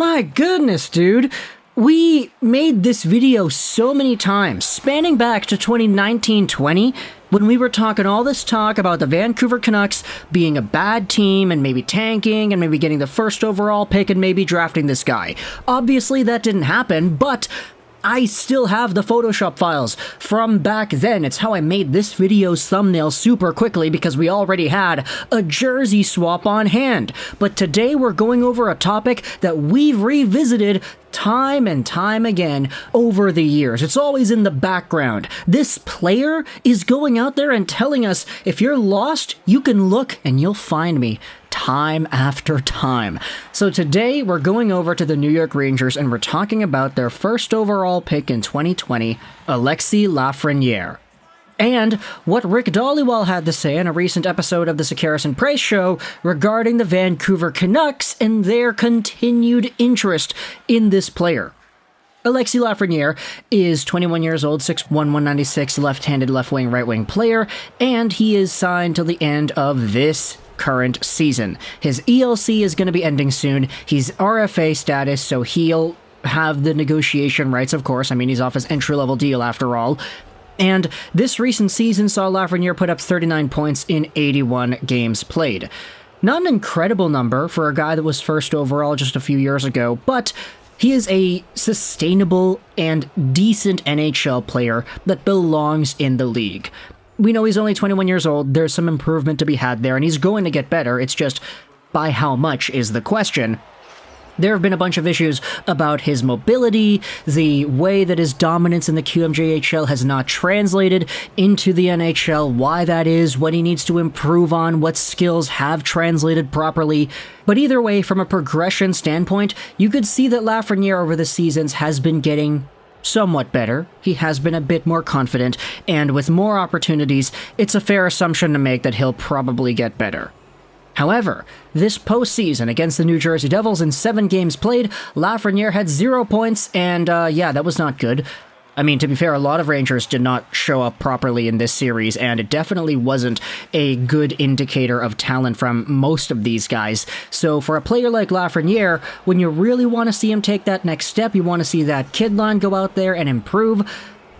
My goodness, dude. We made this video so many times, spanning back to 2019-20, when we were talking all this talk about the Vancouver Canucks being a bad team and maybe tanking and maybe getting the first overall pick and maybe drafting this guy. Obviously that didn't happen, but I still have the Photoshop files from back then. It's how I made this video's thumbnail super quickly because we already had a jersey swap on hand. But today we're going over a topic that we've revisited time and time again over the years. It's always in the background. This player is going out there and telling us, if you're lost, you can look and you'll find me. Time after time. So today we're going over to the New York Rangers and we're talking about their first overall pick in 2020, Alexis Lafreniere. And what Rick Dhaliwal had to say in a recent episode of the Sekeres and Price Show regarding the Vancouver Canucks and their continued interest in this player. Alexis Lafreniere is 21 years old, 6'1", 196, left-handed left-wing, right-wing player, and he is signed till the end of this current season. His ELC is going to be ending soon. He's RFA status, so he'll have the negotiation rights, of course. I mean, he's off his entry-level deal after all. And this recent season saw Lafreniere put up 39 points in 81 games played. Not an incredible number for a guy that was first overall just a few years ago, but he is a sustainable and decent NHL player that belongs in the league. We know he's only 21 years old, there's some improvement to be had there, and he's going to get better, it's just by how much is the question. There have been a bunch of issues about his mobility, the way that his dominance in the QMJHL has not translated into the NHL, why that is, what he needs to improve on, what skills have translated properly. But either way, from a progression standpoint, you could see that Lafreniere over the seasons has been getting somewhat better. He has been a bit more confident, and with more opportunities, it's a fair assumption to make that he'll probably get better. However, this postseason against the New Jersey Devils in 7 games played, Lafreniere had 0 points, and yeah, that was not good. I mean, to be fair, a lot of Rangers did not show up properly in this series, and it definitely wasn't a good indicator of talent from most of these guys. So for a player like Lafreniere, when you really want to see him take that next step, you want to see that kid line go out there and improve.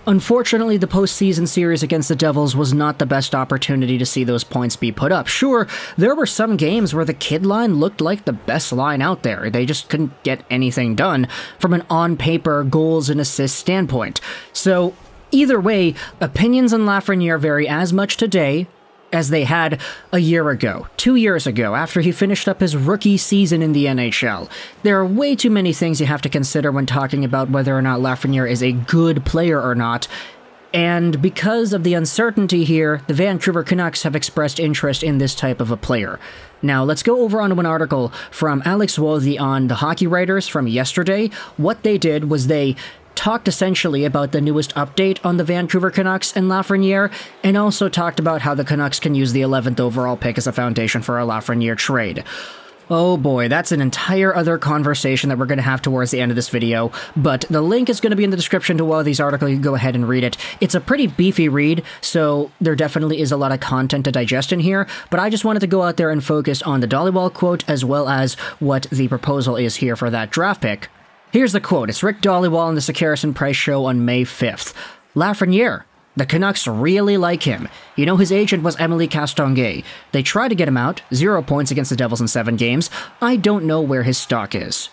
Unfortunately, the postseason series against the Devils was not the best opportunity to see those points be put up. Sure, there were some games where the kid line looked like the best line out there. They just couldn't get anything done from an on-paper goals and assists standpoint. So, either way, opinions on Lafreniere vary as much today as they had a year ago, 2 years ago, after he finished up his rookie season in the NHL. There are way too many things you have to consider when talking about whether or not Lafreniere is a good player or not, and because of the uncertainty here, the Vancouver Canucks have expressed interest in this type of a player. Now, let's go over onto an article from Alex Wothi on the Hockey Writers from yesterday. What they did was they talked essentially about the newest update on the Vancouver Canucks and Lafreniere, and also talked about how the Canucks can use the 11th overall pick as a foundation for a Lafreniere trade. Oh boy, that's an entire other conversation that we're going to have towards the end of this video, but the link is going to be in the description to Wothi's article. You can go ahead and read it. It's a pretty beefy read, so there definitely is a lot of content to digest in here, but I just wanted to go out there and focus on the Dhaliwal quote as well as what the proposal is here for that draft pick. Here's the quote. It's Rick Dhaliwal on the Sekeres and Price Show on May 5th. Lafreniere. The Canucks really like him. You know, his agent was Emily Castonguay. They tried to get him out. 0 points against the Devils in 7 games. I don't know where his stock is.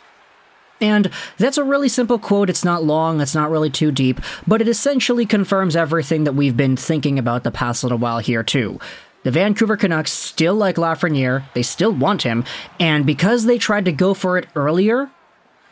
And that's a really simple quote. It's not long, it's not really too deep, but it essentially confirms everything that we've been thinking about the past little while here too. The Vancouver Canucks still like Lafreniere, they still want him, and because they tried to go for it earlier,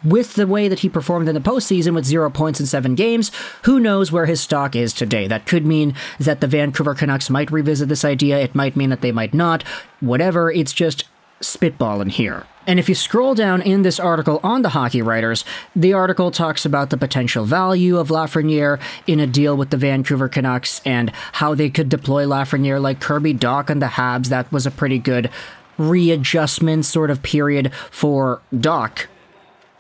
with the way that he performed in the postseason with 0 points in 7 games, who knows where his stock is today. That could mean that the Vancouver Canucks might revisit this idea, it might mean that they might not, whatever, it's just spitballing here. And if you scroll down in this article on the Hockey Writers, the article talks about the potential value of Lafreniere in a deal with the Vancouver Canucks and how they could deploy Lafreniere like Kirby Dach on the Habs. That was a pretty good readjustment sort of period for Dach.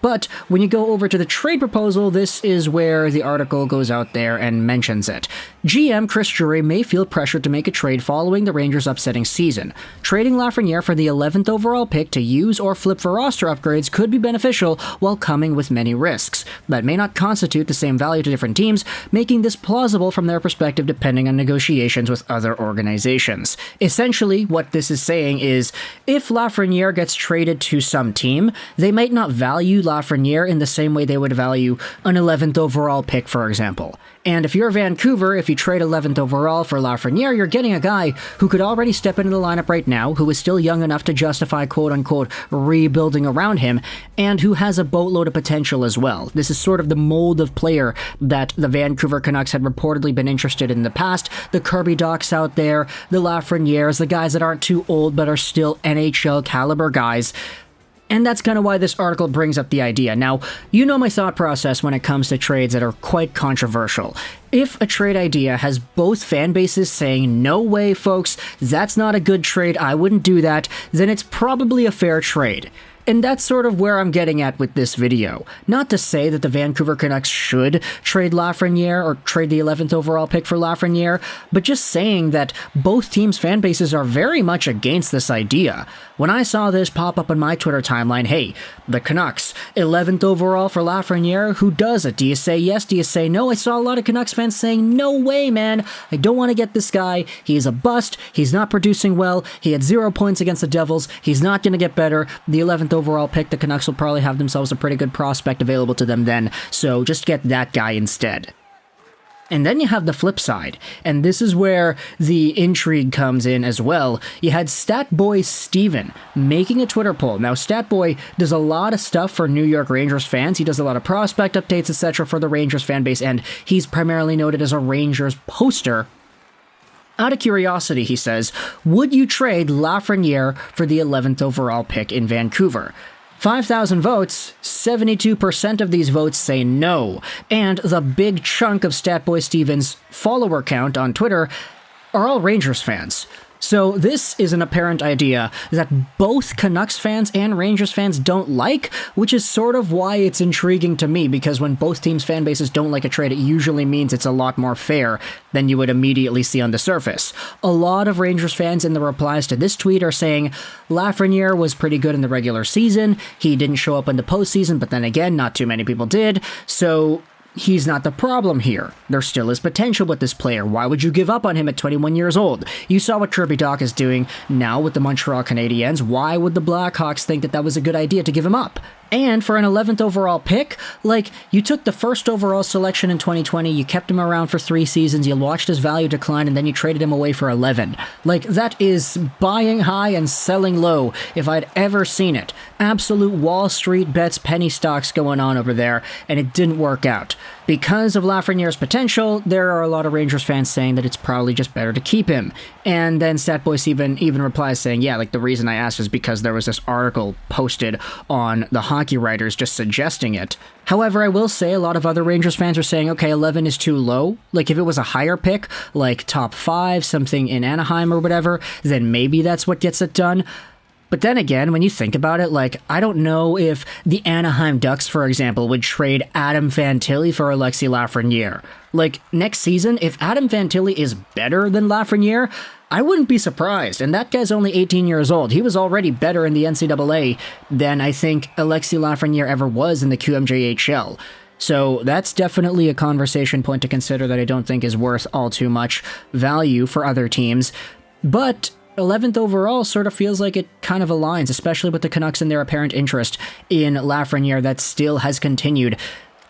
But when you go over to the trade proposal, this is where the article goes out there and mentions it. GM Chris Drury may feel pressured to make a trade following the Rangers' upsetting season. Trading Lafrenière for the 11th overall pick to use or flip for roster upgrades could be beneficial while coming with many risks that may not constitute the same value to different teams, making this plausible from their perspective depending on negotiations with other organizations. Essentially, what this is saying is, if Lafrenière gets traded to some team, they might not value Lafrenière in the same way they would value an 11th overall pick, for example. And if you're Vancouver, if you trade 11th overall for Lafrenière, you're getting a guy who could already step into the lineup right now, who is still young enough to justify quote-unquote rebuilding around him, and who has a boatload of potential as well. This is sort of the mold of player that the Vancouver Canucks had reportedly been interested in the past. The Kirby Docs out there, the Lafrenières, the guys that aren't too old but are still NHL caliber guys. And that's kind of why this article brings up the idea. Now, you know my thought process when it comes to trades that are quite controversial. If a trade idea has both fan bases saying, no way, folks, that's not a good trade, I wouldn't do that, then it's probably a fair trade. And that's sort of where I'm getting at with this video. Not to say that the Vancouver Canucks should trade Lafrenière or trade the 11th overall pick for Lafrenière, but just saying that both teams' fan bases are very much against this idea. When I saw this pop up on my Twitter timeline, hey, the Canucks, 11th overall for Lafrenière, who does it? Do you say yes? Do you say no? I saw a lot of Canucks fans saying, no way, man, I don't want to get this guy. He's a bust. He's not producing well. He had 0 points against the Devils. He's not going to get better. The 11th overall pick, the Canucks will probably have themselves a pretty good prospect available to them then, so just get that guy instead. And then you have the flip side, and this is where the intrigue comes in as well. You had Statboy Steven making a Twitter poll. Now, Statboy does a lot of stuff for New York Rangers fans. He does a lot of prospect updates, etc. for the Rangers fan base, and he's primarily noted as a Rangers poster. Out of curiosity, he says, would you trade Lafrenière for the 11th overall pick in Vancouver? 5,000 votes, 72% of these votes say no, and the big chunk of Statboy Stevens' follower count on Twitter are all Rangers fans. So this is an apparent idea that both Canucks fans and Rangers fans don't like, which is sort of why it's intriguing to me, because when both teams' fan bases don't like a trade, it usually means it's a lot more fair than you would immediately see on the surface. A lot of Rangers fans in the replies to this tweet are saying, Lafrenière was pretty good in the regular season, he didn't show up in the postseason, but then again, not too many people did, so he's not the problem here. There still is potential with this player. Why would you give up on him at 21 years old? You saw what Kirby Dach is doing now with the Montreal Canadiens. Why would the Blackhawks think that that was a good idea to give him up? And for an 11th overall pick, like, you took the first overall selection in 2020, you kept him around for 3 seasons, you watched his value decline, and then you traded him away for 11. Like, that is buying high and selling low, if I'd ever seen it. Absolute Wall Street bets, penny stocks going on over there, and it didn't work out. Because of Lafreniere's potential, there are a lot of Rangers fans saying that it's probably just better to keep him. And then Statboy Steven even replies saying, yeah, like, the reason I asked is because there was this article posted on the Hockey Writers just suggesting it. However, I will say a lot of other Rangers fans are saying, okay, 11 is too low. Like, if it was a higher pick, like top 5, something in Anaheim or whatever, then maybe that's what gets it done. But then again, when you think about it, like, I don't know if the Anaheim Ducks, for example, would trade Adam Fantilli for Alexis Lafreniere. Like, next season, if Adam Fantilli is better than Lafreniere, I wouldn't be surprised. And that guy's only 18 years old. He was already better in the NCAA than I think Alexis Lafreniere ever was in the QMJHL. So that's definitely a conversation point to consider that I don't think is worth all too much value for other teams. But 11th overall sort of feels like it kind of aligns, especially with the Canucks and their apparent interest in Lafreniere that still has continued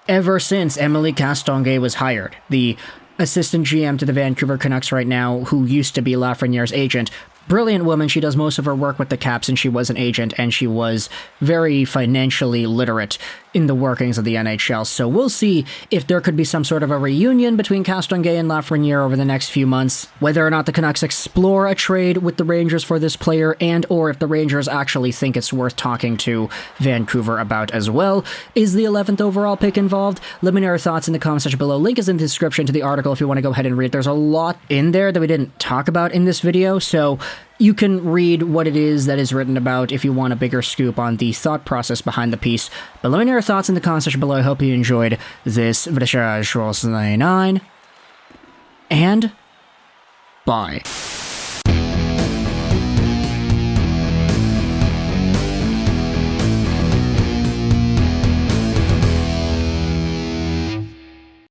ever since Emily Castonguay was hired, the assistant GM to the Vancouver Canucks right now, who used to be Lafreniere's agent. Brilliant woman. She does most of her work with the Caps, and she was an agent, and she was very financially literate in the workings of the NHL. So we'll see if there could be some sort of a reunion between Castonguay and Lafreniere over the next few months, whether or not the Canucks explore a trade with the Rangers for this player, and or if the Rangers actually think it's worth talking to Vancouver about as well. Is the 11th overall pick involved? Let me know your thoughts in the comment section below. Link is in the description to the article if you want to go ahead and read it. There's a lot in there that we didn't talk about in this video, so You can read what it is that is written about if you want a bigger scoop on the thought process behind the piece. But let me know your thoughts in the comment section below. I hope you enjoyed this Juraj 9, and bye.